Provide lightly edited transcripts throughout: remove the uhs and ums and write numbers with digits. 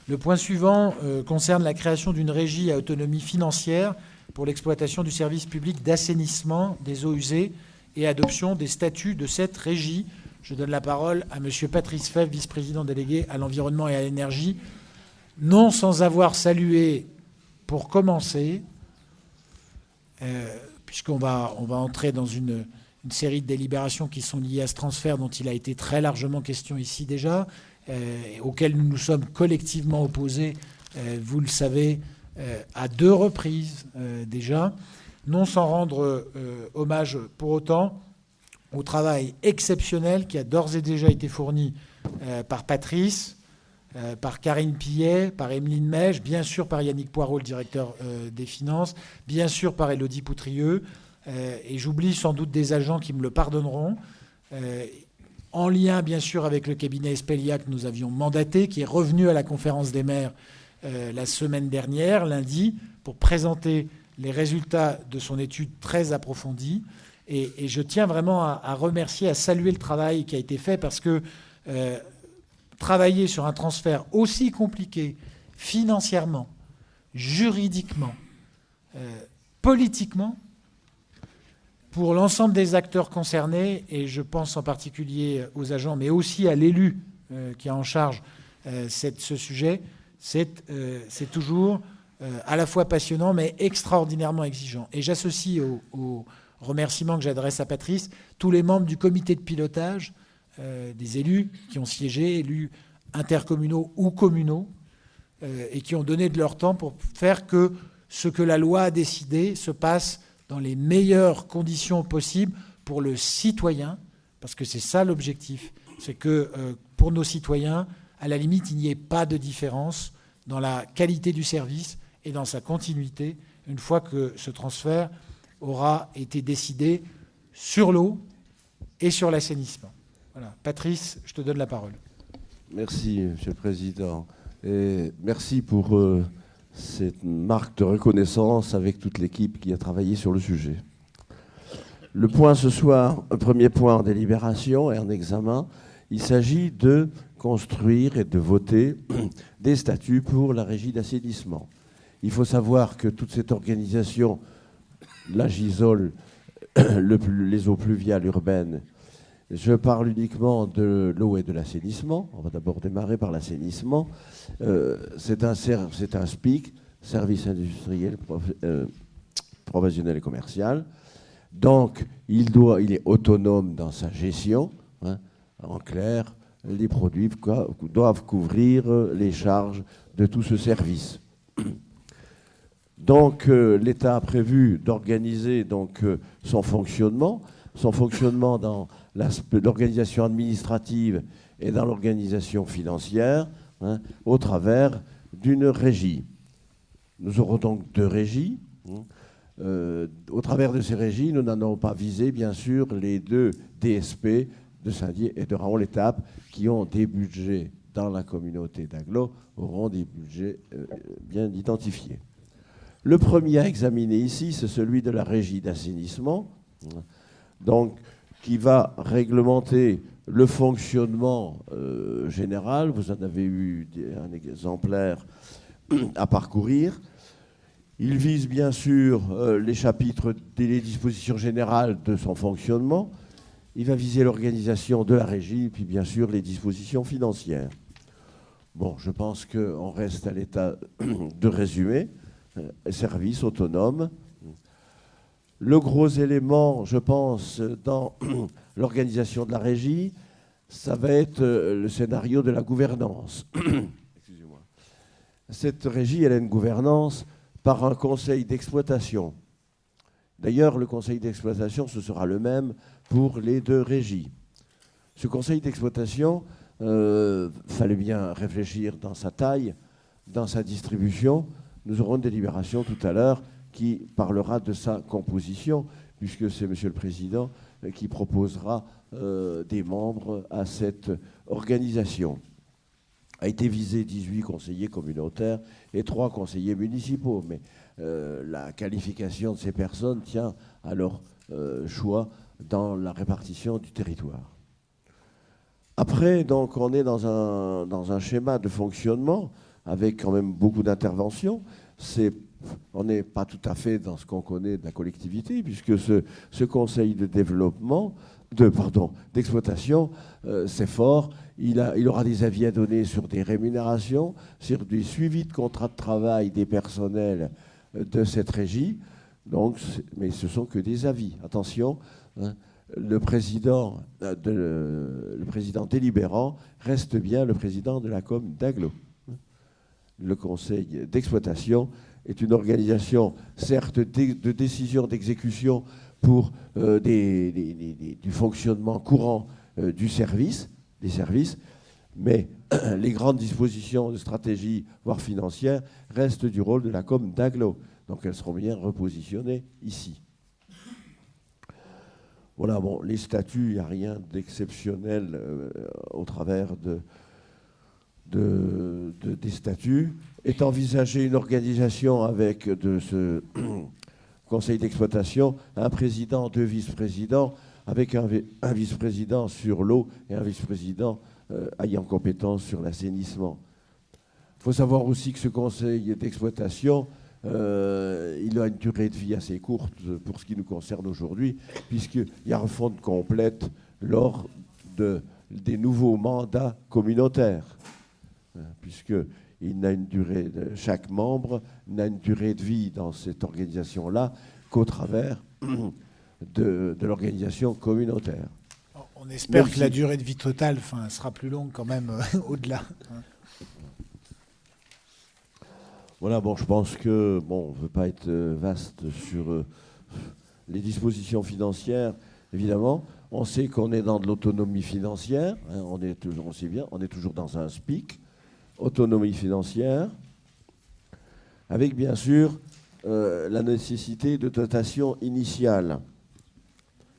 Le point suivant concerne la création d'une régie à autonomie financière pour l'exploitation du service public d'assainissement des eaux usées et adoption des statuts de cette régie. Je donne la parole à M. Patrice Fèvre, vice-président délégué à l'environnement et à l'énergie, non sans avoir salué, pour commencer, puisqu'on va entrer dans une série de délibérations qui sont liées à ce transfert dont il a été très largement question ici déjà, auquel nous nous sommes collectivement opposés, vous le savez, à 2 reprises déjà, non sans rendre hommage pour autant au travail exceptionnel qui a d'ores et déjà été fourni par Patrice, par Karine Pillet, par Emeline Mège, bien sûr par Yannick Poirot, le directeur des finances, bien sûr par Élodie Poutrieux, et j'oublie sans doute des agents qui me le pardonneront, en lien bien sûr avec le cabinet Espelia que nous avions mandaté, qui est revenu à la conférence des maires la semaine dernière, lundi, pour présenter les résultats de son étude très approfondie. Et je tiens vraiment à remercier, à saluer le travail qui a été fait, parce que travailler sur un transfert aussi compliqué financièrement, juridiquement, politiquement, pour l'ensemble des acteurs concernés, et je pense en particulier aux agents, mais aussi à l'élu qui a en charge ce sujet, c'est toujours à la fois passionnant, mais extraordinairement exigeant. Et j'associe au remerciement que j'adresse à Patrice tous les membres du comité de pilotage, des élus qui ont siégé, élus intercommunaux ou communaux, et qui ont donné de leur temps pour faire que ce que la loi a décidé se passe dans les meilleures conditions possibles pour le citoyen, parce que c'est ça l'objectif, c'est que pour nos citoyens, à la limite, il n'y ait pas de différence dans la qualité du service et dans sa continuité, une fois que ce transfert aura été décidé sur l'eau et sur l'assainissement. Voilà. Patrice, je te donne la parole. Merci, Monsieur le Président. Et merci pour cette marque de reconnaissance avec toute l'équipe qui a travaillé sur le sujet. Le point ce soir, un premier point en délibération et en examen, il s'agit de construire et de voter des statuts pour la régie d'assainissement. Il faut savoir que toute cette organisation, la GISOL, les eaux pluviales urbaines, je parle uniquement de l'eau et de l'assainissement. On va d'abord démarrer par l'assainissement. C'est un SPIC, service industriel, professionnel et commercial. Donc, il est autonome dans sa gestion. Hein. En clair, les produits doivent couvrir les charges de tout ce service. Donc, l'État a prévu d'organiser son fonctionnement dans l'organisation administrative et dans l'organisation financière, hein, au travers d'une régie. Nous aurons donc 2 régies. Au travers de ces régies, nous n'en avons pas visé, bien sûr, les 2 DSP de Saint-Dié et de Raon-l'Étape qui ont des budgets dans la communauté d'Aglo, auront des budgets bien identifiés. Le premier à examiner ici, c'est celui de la régie d'assainissement, donc qui va réglementer le fonctionnement général. Vous en avez eu un exemplaire à parcourir. Il vise bien sûr les chapitres des dispositions générales de son fonctionnement. Il va viser l'organisation de la régie, puis bien sûr les dispositions financières. Bon, je pense qu'on reste à l'état de résumé. Service autonome. Le gros élément, je pense, dans l'organisation de la régie, ça va être le scénario de la gouvernance. Excusez-moi. Cette régie, elle a une gouvernance par un conseil d'exploitation. D'ailleurs, le conseil d'exploitation, ce sera le même pour les 2 régies. Ce conseil d'exploitation, fallait bien réfléchir dans sa taille, dans sa distribution. Nous aurons une délibération tout à l'heure qui parlera de sa composition, puisque c'est Monsieur le Président qui proposera des membres à cette organisation. A été visé 18 conseillers communautaires et 3 conseillers municipaux, mais la qualification de ces personnes tient à leur choix dans la répartition du territoire. Après, donc, on est dans un schéma de fonctionnement avec quand même beaucoup d'interventions. On n'est pas tout à fait dans ce qu'on connaît de la collectivité, puisque ce conseil de développement, d'exploitation, c'est fort. Il aura des avis à donner sur des rémunérations, sur du suivi de contrats de travail des personnels de cette régie. Donc, mais ce ne sont que des avis. Attention, hein, le président délibérant reste bien le président de la com d'Aglo. Le conseil d'exploitation est une organisation, certes, de décision d'exécution pour du fonctionnement courant des services, mais les grandes dispositions de stratégie, voire financières, restent du rôle de la com d'Aglo. Donc elles seront bien repositionnées ici. Voilà, bon, les statuts, il n'y a rien d'exceptionnel au travers des statuts. Est envisagée une organisation avec de ce conseil d'exploitation, un président, 2 vice-présidents, avec un vice-président sur l'eau et un vice-président ayant compétence sur l'assainissement. Il faut savoir aussi que ce conseil d'exploitation, il a une durée de vie assez courte pour ce qui nous concerne aujourd'hui, puisqu'il y a refonte complète lors des nouveaux mandats communautaires, puisque chaque membre n'a une durée de vie dans cette organisation-là qu'au travers de l'organisation communautaire. On espère que la durée de vie totale sera plus longue quand même au-delà. Voilà, bon, je pense que, on ne veut pas être vaste sur les dispositions financières, évidemment. On sait qu'on est dans de l'autonomie financière, hein, on sait bien, on est toujours dans un SPIC, autonomie financière, avec bien sûr la nécessité de dotation initiale,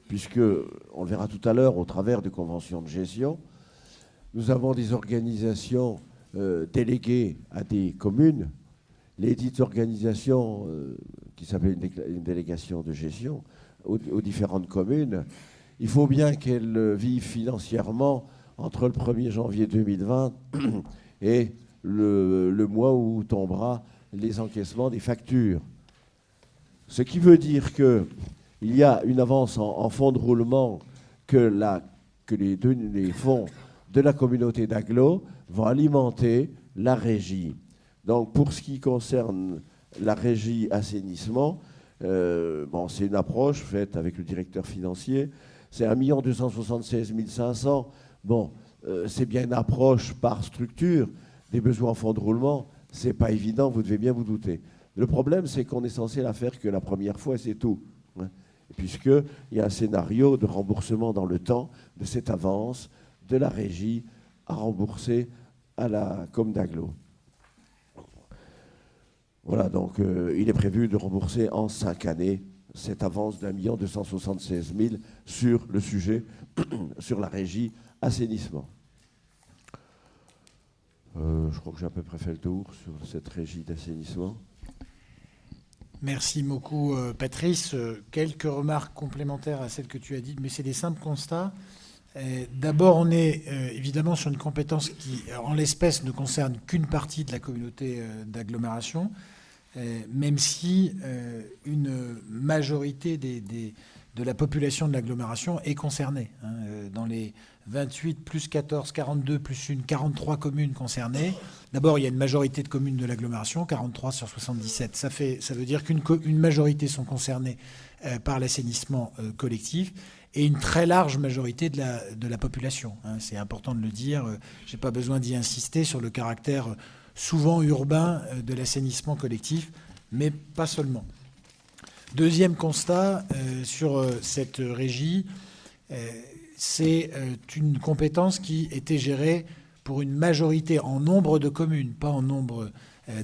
puisque, on le verra tout à l'heure au travers des conventions de gestion, nous avons des organisations déléguées à des communes. Les dites organisations qui s'appellent une délégation de gestion aux différentes communes, il faut bien qu'elles vivent financièrement entre le 1er janvier 2020 et le mois où tombera les encaissements des factures. Ce qui veut dire qu'il y a une avance en fonds de roulement que les fonds de la communauté d'Aglo vont alimenter la régie. Donc, pour ce qui concerne la régie assainissement, c'est une approche faite avec le directeur financier. C'est 1 276 500. C'est bien une approche par structure des besoins en fonds de roulement. C'est pas évident, vous devez bien vous douter. Le problème, c'est qu'on est censé la faire que la première fois, c'est tout. Hein, puisqu'il y a un scénario de remboursement dans le temps de cette avance de la régie à rembourser à la com d'Aglo. Voilà, donc il est prévu de rembourser en 5 années cette avance d'1 276 000 sur le sujet, sur la régie assainissement. Je crois que j'ai à peu près fait le tour sur cette régie d'assainissement. Merci beaucoup, Patrice. Quelques remarques complémentaires à celles que tu as dites, mais c'est des simples constats. D'abord, on est évidemment sur une compétence qui, en l'espèce, ne concerne qu'une partie de la communauté d'agglomération, même si une majorité de la population de l'agglomération est concernée. Dans les 28 plus 14, 42 plus 1, 43 communes concernées. D'abord, il y a une majorité de communes de l'agglomération, 43 sur 77. Ça veut dire qu'une majorité sont concernées par l'assainissement collectif et une très large majorité de la population. C'est important de le dire. Je n'ai pas besoin d'y insister sur le caractère souvent urbain de l'assainissement collectif, mais pas seulement. Deuxième constat sur cette régie, c'est une compétence qui était gérée pour une majorité en nombre de communes, pas en nombre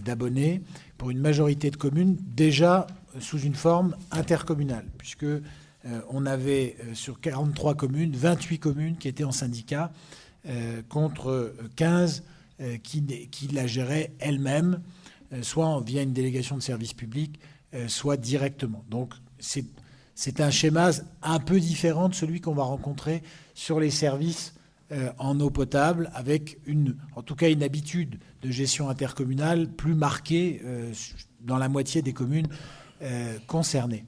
d'abonnés, pour une majorité de communes déjà sous une forme intercommunale, puisque on avait sur 43 communes, 28 communes qui étaient en syndicat contre 15 qui la géraient elles-mêmes, soit via une délégation de service public, soit directement. Donc c'est un schéma un peu différent de celui qu'on va rencontrer sur les services en eau potable, avec en tout cas une habitude de gestion intercommunale plus marquée dans la moitié des communes concernées.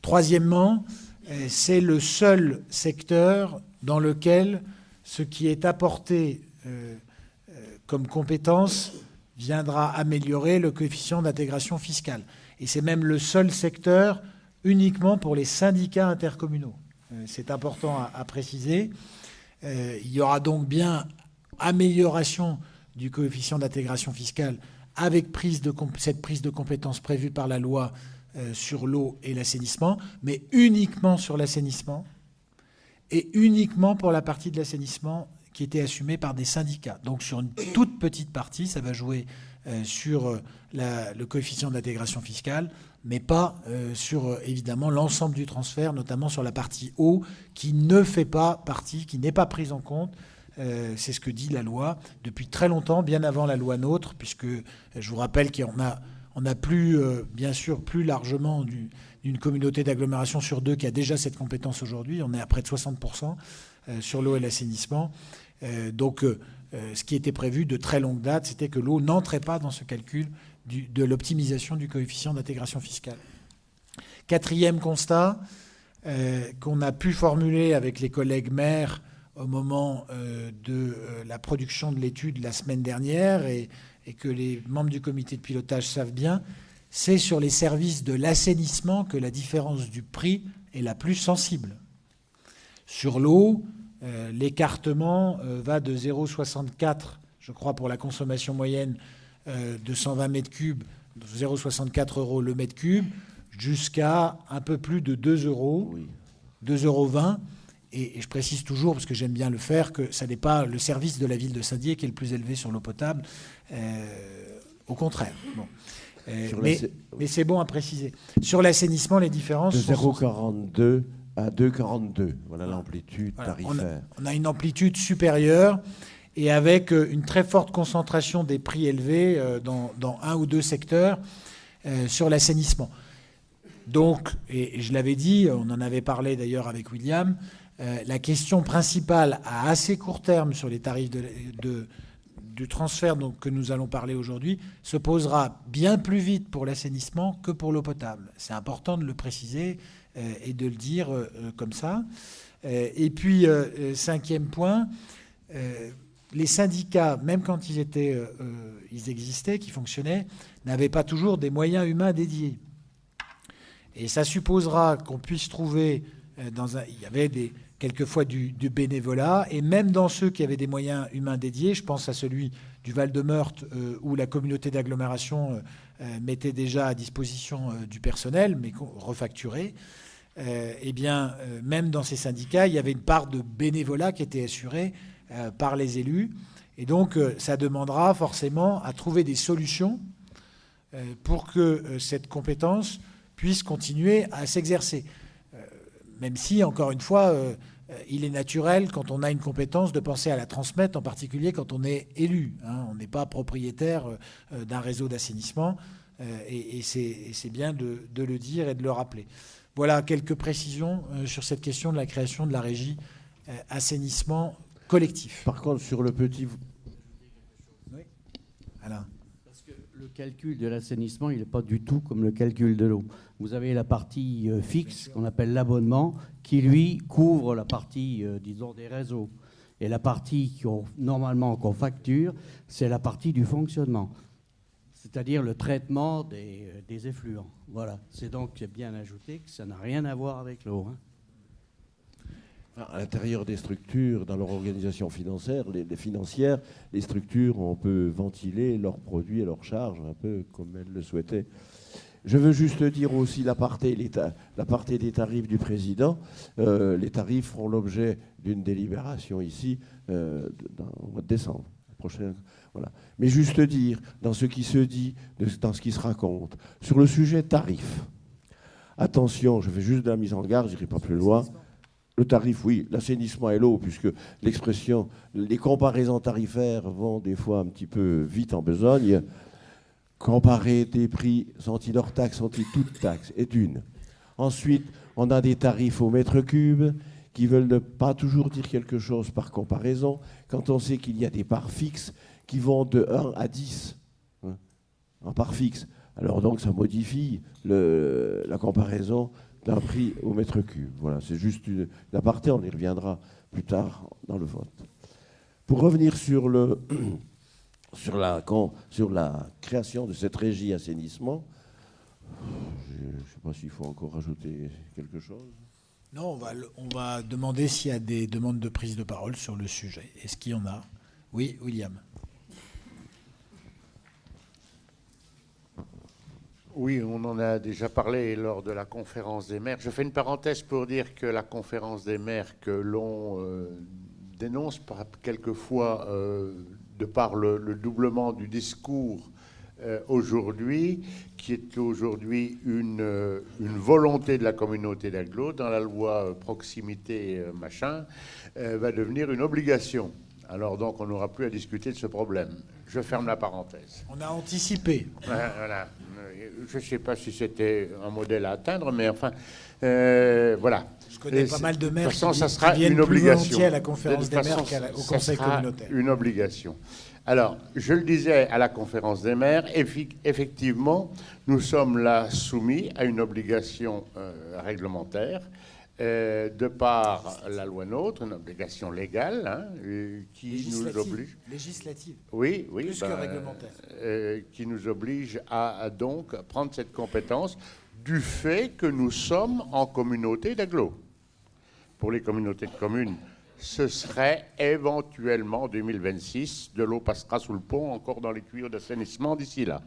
Troisièmement, c'est le seul secteur dans lequel ce qui est apporté comme compétence viendra améliorer le coefficient d'intégration fiscale. Et c'est même le seul secteur uniquement pour les syndicats intercommunaux. C'est important à préciser. Il y aura donc bien amélioration du coefficient d'intégration fiscale avec cette prise de compétence prévue par la loi sur l'eau et l'assainissement, mais uniquement sur l'assainissement et uniquement pour la partie de l'assainissement qui était assumée par des syndicats. Donc sur une toute petite partie, ça va jouer sur le coefficient d'intégration fiscale, mais pas sur, évidemment, l'ensemble du transfert, notamment sur la partie eau, qui ne fait pas partie, qui n'est pas prise en compte. C'est ce que dit la loi depuis très longtemps, bien avant la loi NOTRe, puisque je vous rappelle qu'on a plus, bien sûr, plus largement d'une communauté d'agglomération sur deux qui a déjà cette compétence aujourd'hui. On est à près de 60% sur l'eau et l'assainissement. Donc, ce qui était prévu de très longue date, c'était que l'eau n'entrait pas dans ce calcul de l'optimisation du coefficient d'intégration fiscale. Quatrième constat qu'on a pu formuler avec les collègues maires au moment de la production de l'étude la semaine dernière et que les membres du comité de pilotage savent bien, c'est sur les services de l'assainissement que la différence du prix est la plus sensible. Sur l'eau, l'écartement va de 0,64, je crois, pour la consommation moyenne de 120 mètres cubes, 0,64 € le mètre cube, jusqu'à un peu plus de 2 €, oui. 2,20 €. Et je précise toujours, parce que j'aime bien le faire, que ça n'est pas le service de la ville de Saint-Dié qui est le plus élevé sur l'eau potable. Au contraire. Bon. Mais c'est bon à préciser. Sur l'assainissement, les différences de 0,42 à 2,42. Voilà l'amplitude tarifaire. On a une amplitude supérieure et avec une très forte concentration des prix élevés dans un ou deux secteurs sur l'assainissement. Donc, et je l'avais dit, on en avait parlé d'ailleurs avec William, la question principale à assez court terme sur les tarifs du transfert que nous allons parler aujourd'hui se posera bien plus vite pour l'assainissement que pour l'eau potable. C'est important de le préciser et de le dire comme ça. Et puis, cinquième point, les syndicats, même quand ils existaient, qui fonctionnaient, n'avaient pas toujours des moyens humains dédiés. Et ça supposera qu'on puisse trouver, il y avait quelquefois du bénévolat, et même dans ceux qui avaient des moyens humains dédiés, je pense à celui du Val-de-Meurthe, où la communauté d'agglomération mettait déjà à disposition du personnel, mais refacturé, eh bien, même dans ces syndicats, il y avait une part de bénévolat qui était assurée par les élus. Et donc, ça demandera forcément à trouver des solutions pour que cette compétence puisse continuer à s'exercer. Même si, encore une fois, il est naturel, quand on a une compétence, de penser à la transmettre, en particulier quand on est élu. On n'est pas propriétaire d'un réseau d'assainissement, et c'est bien de le dire et de le rappeler. Voilà quelques précisions sur cette question de la création de la régie assainissement collectif. Par contre, sur le petit... Oui. Alain. Le calcul de l'assainissement, il n'est pas du tout comme le calcul de l'eau. Vous avez la partie fixe, qu'on appelle l'abonnement, qui, lui, couvre la partie, disons, des réseaux. Et la partie qu'on facture, c'est la partie du fonctionnement, c'est-à-dire le traitement des effluents. Voilà. C'est donc bien ajouté que ça n'a rien à voir avec l'eau. À l'intérieur des structures, dans leur organisation financière, les structures, on peut ventiler leurs produits et leurs charges un peu comme elles le souhaitaient. Je veux juste dire aussi l'aparté des tarifs du président. Les tarifs feront l'objet d'une délibération ici au mois de décembre prochain. Voilà. Mais juste dire, dans ce qui se dit, dans ce qui se raconte, sur le sujet tarif, attention, je fais juste de la mise en garde, je n'irai pas plus loin. Le tarif, oui, l'assainissement et l'eau, puisque l'expression, les comparaisons tarifaires vont des fois un petit peu vite en besogne. Comparer des prix, sont-ils hors taxe, sont-ils toutes taxes, est une. Ensuite, on a des tarifs au mètre cube qui veulent ne pas toujours dire quelque chose par comparaison, quand on sait qu'il y a des parts fixes qui vont de 1 à 10, hein, en parts fixes. Alors donc ça modifie la comparaison d'un prix au mètre cube. Voilà, c'est juste une aparté, on y reviendra plus tard dans le vote. Pour revenir sur la création de cette régie assainissement, je ne sais pas s'il faut encore rajouter quelque chose. Non, on va demander s'il y a des demandes de prise de parole sur le sujet. Est-ce qu'il y en a? Oui, William. Oui, on en a déjà parlé lors de la conférence des maires. Je fais une parenthèse pour dire que la conférence des maires que l'on dénonce quelquefois de par le doublement du discours aujourd'hui, qui est aujourd'hui une volonté de la communauté d'agglo dans la loi proximité machin, va devenir une obligation. Alors donc on n'aura plus à discuter de ce problème. Je ferme la parenthèse. On a anticipé. Voilà. Je ne sais pas si c'était un modèle à atteindre, mais enfin, voilà. Je connais pas mal de maires qui viennent une plus obligation. volontiers à la conférence des maires qu'au conseil communautaire. Une obligation. Alors, je le disais à la conférence des maires, effectivement, nous sommes là soumis à une obligation réglementaire de par la loi NOTRe, une obligation légale hein, qui nous oblige... Législative. Oui, plus que réglementaire. Qui nous oblige à donc prendre cette compétence du fait que nous sommes en communauté d'agglo. Pour les communautés de communes, ce serait éventuellement en 2026, de l'eau passera sous le pont, encore dans les tuyaux d'assainissement d'ici là.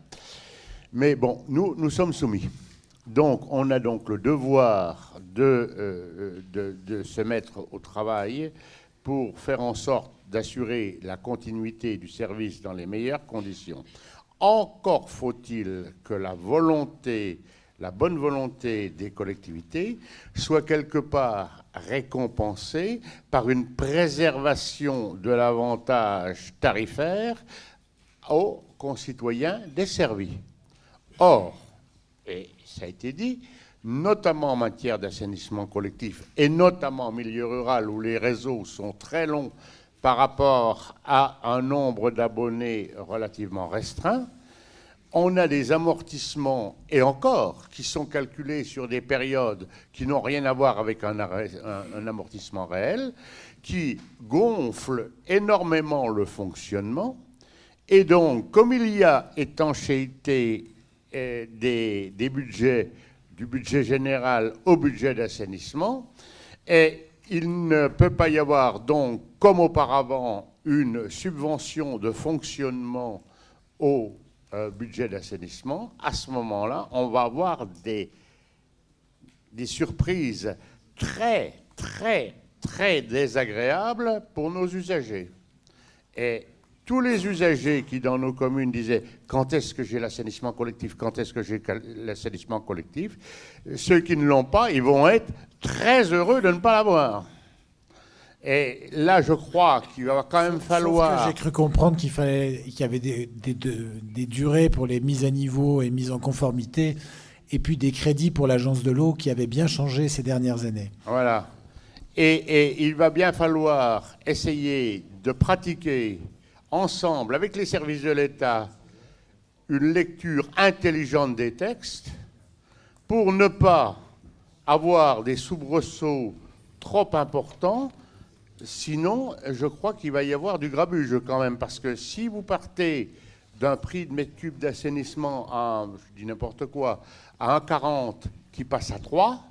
Mais bon, nous sommes soumis. Donc, on a donc le devoir de se mettre au travail pour faire en sorte d'assurer la continuité du service dans les meilleures conditions. Encore faut-il que la bonne volonté des collectivités soit quelque part récompensée par une préservation de l'avantage tarifaire aux concitoyens desservis. Or, et ça a été dit, notamment en matière d'assainissement collectif et notamment en milieu rural où les réseaux sont très longs par rapport à un nombre d'abonnés relativement restreint, on a des amortissements, et encore, qui sont calculés sur des périodes qui n'ont rien à voir avec un amortissement réel, qui gonflent énormément le fonctionnement. Et donc, comme il y a étanchéité des budgets, du budget général au budget d'assainissement, et il ne peut pas y avoir donc, comme auparavant, une subvention de fonctionnement au budget d'assainissement. À ce moment-là, on va avoir des surprises très, très, très désagréables pour nos usagers. Et tous les usagers qui, dans nos communes, disaient « Quand est-ce que j'ai l'assainissement collectif? Quand est-ce que j'ai l'assainissement collectif ?» Ceux qui ne l'ont pas, ils vont être très heureux de ne pas l'avoir. Et là, je crois qu'il va quand même falloir... J'ai cru comprendre qu'il y avait des durées pour les mises à niveau et mises en conformité, et puis des crédits pour l'agence de l'eau qui avaient bien changé ces dernières années. Voilà. Et il va bien falloir essayer de pratiquer ensemble, avec les services de l'État, une lecture intelligente des textes pour ne pas avoir des soubresauts trop importants. Sinon, je crois qu'il va y avoir du grabuge quand même, parce que si vous partez d'un prix de mètre cube d'assainissement à, je dis n'importe quoi, à 1,40 qui passe à 3,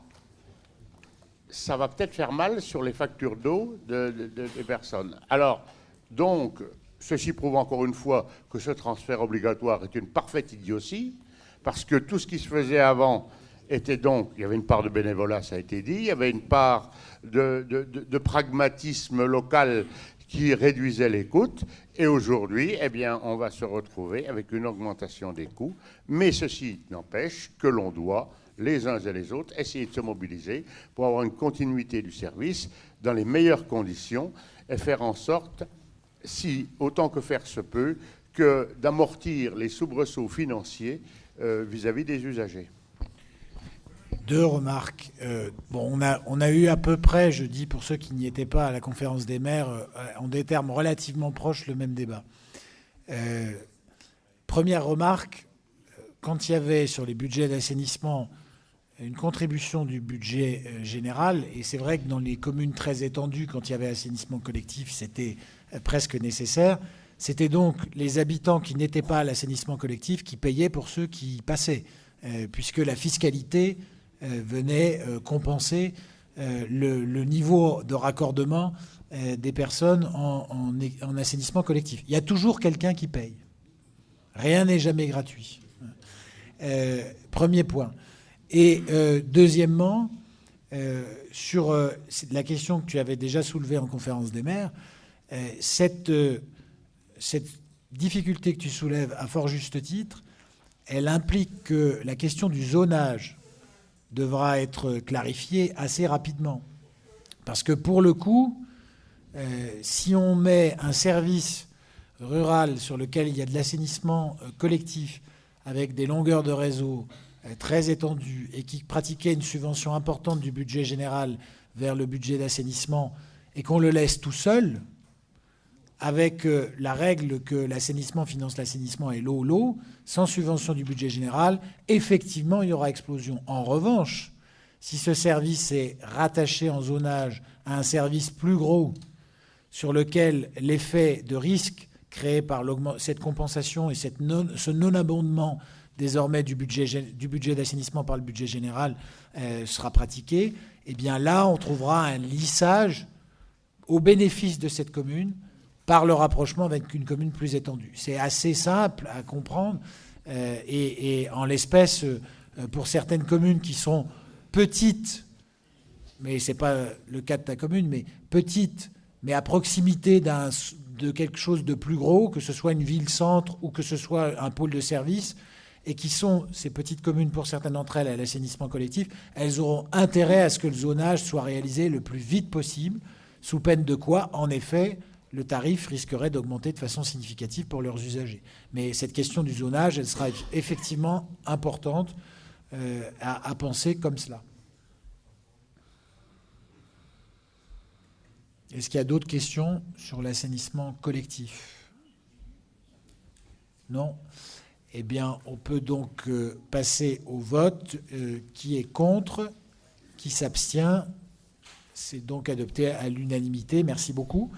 ça va peut-être faire mal sur les factures d'eau des personnes. Alors, donc, ceci prouve encore une fois que ce transfert obligatoire est une parfaite idiotie, parce que tout ce qui se faisait avant était donc, il y avait une part de bénévolat, ça a été dit, il y avait une part de pragmatisme local qui réduisait les coûts, et aujourd'hui, eh bien, on va se retrouver avec une augmentation des coûts, mais ceci n'empêche que l'on doit, les uns et les autres, essayer de se mobiliser pour avoir une continuité du service dans les meilleures conditions et faire en sorte, si autant que faire se peut, que d'amortir les soubresauts financiers vis-à-vis des usagers. Deux remarques. On a eu à peu près, je dis pour ceux qui n'y étaient pas à la conférence des maires, en des termes relativement proches, le même débat. Première remarque, quand il y avait sur les budgets d'assainissement une contribution du budget général, et c'est vrai que dans les communes très étendues, quand il y avait assainissement collectif, c'était presque nécessaire, c'était donc les habitants qui n'étaient pas à l'assainissement collectif qui payaient pour ceux qui y passaient, puisque la fiscalité venait compenser le niveau de raccordement des personnes en assainissement collectif. Il y a toujours quelqu'un qui paye. Rien n'est jamais gratuit. Premier point. Et deuxièmement, sur la question que tu avais déjà soulevée en conférence des maires, cette difficulté que tu soulèves à fort juste titre, elle implique que la question du zonage devra être clarifiée assez rapidement. Parce que pour le coup, si on met un service rural sur lequel il y a de l'assainissement collectif avec des longueurs de réseau très étendues et qui pratiquait une subvention importante du budget général vers le budget d'assainissement et qu'on le laisse tout seul, avec la règle que l'assainissement finance l'assainissement et l'eau, sans subvention du budget général, effectivement, il y aura explosion. En revanche, si ce service est rattaché en zonage à un service plus gros, sur lequel l'effet de risque créé par cette compensation et ce non-abondement désormais du budget d'assainissement par le budget général sera pratiqué, eh bien là, on trouvera un lissage au bénéfice de cette commune par le rapprochement avec une commune plus étendue. C'est assez simple à comprendre et en l'espèce, pour certaines communes qui sont petites, mais ce n'est pas le cas de ta commune, mais petites, mais à proximité de quelque chose de plus gros, que ce soit une ville-centre ou que ce soit un pôle de service, et qui sont, ces petites communes, pour certaines d'entre elles, à l'assainissement collectif, elles auront intérêt à ce que le zonage soit réalisé le plus vite possible, sous peine de quoi, en effet, le tarif risquerait d'augmenter de façon significative pour leurs usagers. Mais cette question du zonage, elle sera effectivement importante à penser comme cela. Est-ce qu'il y a d'autres questions sur l'assainissement collectif? Non? Eh bien, on peut donc passer au vote. Qui est contre? Qui s'abstient? C'est donc adopté à l'unanimité. Merci beaucoup.